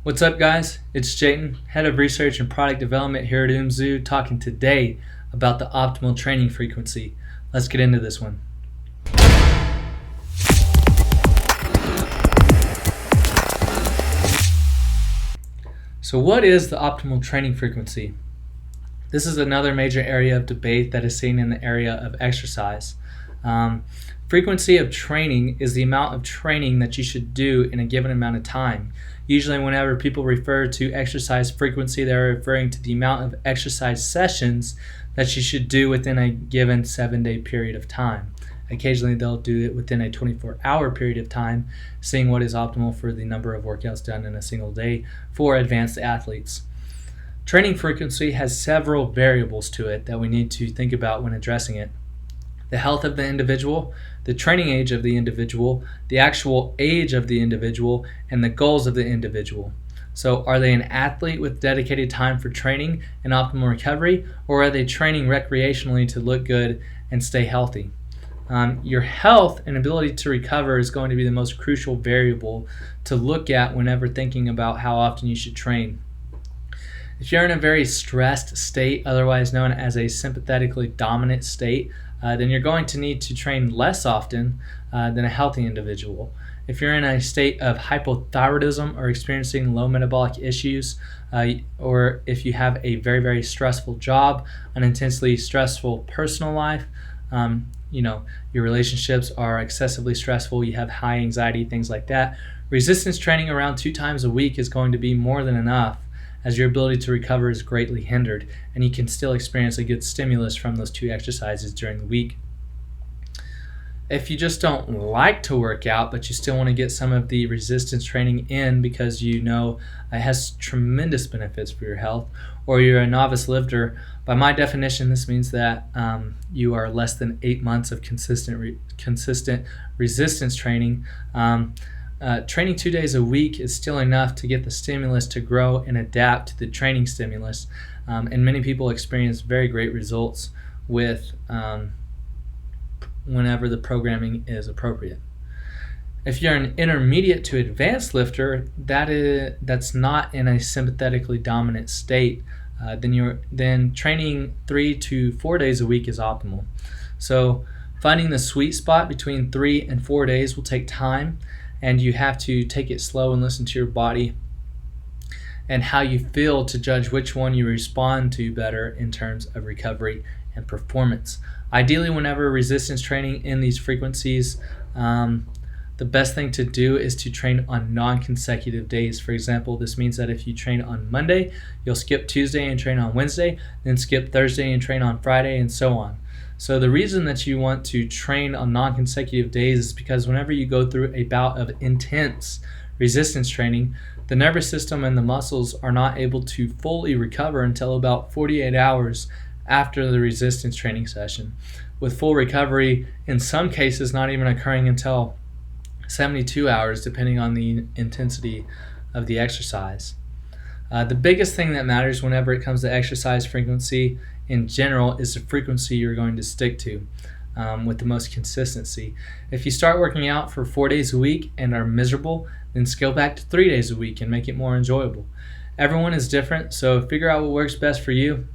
What's up, guys? It's Jayton, Head of Research and Product Development here at UMZU, talking today about the optimal training frequency. Let's get into this one. So what is the optimal training frequency? This is another major area of debate that is seen in the area of exercise. Frequency of training is the amount of training that you should do in a given amount of time. Usually whenever people refer to exercise frequency, they're referring to the amount of exercise sessions that you should do within a given 7-day period of time. Occasionally they'll do it within a 24-hour period of time, seeing what is optimal for the number of workouts done in a single day for advanced athletes. Training frequency has several variables to it that we need to think about when addressing it. The health of the individual, the training age of the individual, the actual age of the individual, and the goals of the individual. So are they an athlete with dedicated time for training and optimal recovery, or are they training recreationally to look good and stay healthy? Your health and ability to recover is going to be the most crucial variable to look at whenever thinking about how often you should train. If you're in a very stressed state, otherwise known as a sympathetically dominant state, then you're going to need to train less often than a healthy individual. If you're in a state of hypothyroidism or experiencing low metabolic issues, or if you have a very, very stressful job, an intensely stressful personal life, your relationships are excessively stressful, you have high anxiety, things like that, resistance training around 2 times a week is going to be more than enough, as your ability to recover is greatly hindered, and you can still experience a good stimulus from those 2 exercises during the week. If you just don't like to work out, but you still want to get some of the resistance training in because you know it has tremendous benefits for your health, or you're a novice lifter, by my definition, this means that you are less than 8 months of consistent resistance training. Training 2 days a week is still enough to get the stimulus to grow and adapt to the training stimulus, and many people experience very great results with whenever the programming is appropriate. If you're an intermediate to advanced lifter that's not in a sympathetically dominant state, then training 3 to 4 days a week is optimal. So finding the sweet spot between 3 and 4 days will take time, and you have to take it slow and listen to your body and how you feel to judge which one you respond to better in terms of recovery and performance. Ideally, whenever resistance training in these frequencies, the best thing to do is to train on non-consecutive days. For example, this means that if you train on Monday, you'll skip Tuesday and train on Wednesday, then skip Thursday and train on Friday, and so on. So the reason that you want to train on non-consecutive days is because whenever you go through a bout of intense resistance training, the nervous system and the muscles are not able to fully recover until about 48 hours after the resistance training session, with full recovery in some cases not even occurring until 72 hours, depending on the intensity of the exercise. The biggest thing that matters whenever it comes to exercise frequency in general is the frequency you're going to stick to with the most consistency. If you start working out for 4 days a week and are miserable, then scale back to 3 days a week and make it more enjoyable. Everyone is different, so figure out what works best for you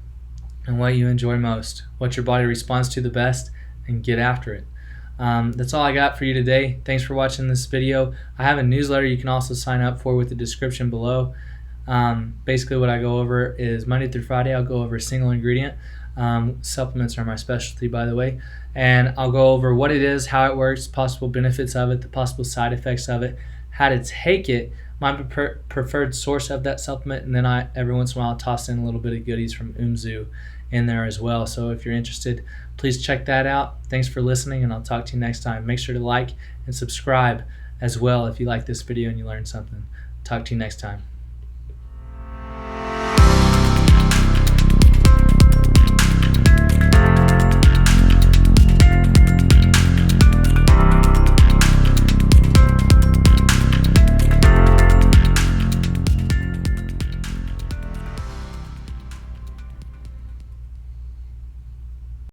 and what you enjoy most, what your body responds to the best, and get after it. That's all I got for you today. Thanks for watching this video. I have a newsletter you can also sign up for with the description below. Basically what I go over is Monday through Friday I'll go over a single ingredient. Supplements are my specialty, by the way, and I'll go over what it is, how it works, possible benefits of it, the possible side effects of it, how to take it, my preferred source of that supplement, and then every once in a while I'll toss in a little bit of goodies from UMZU in there as well. So if you're interested, please check that out. Thanks for listening, and I'll talk to you next time. Make sure to like and subscribe as well if you like this video and you learned something. Talk to you next time.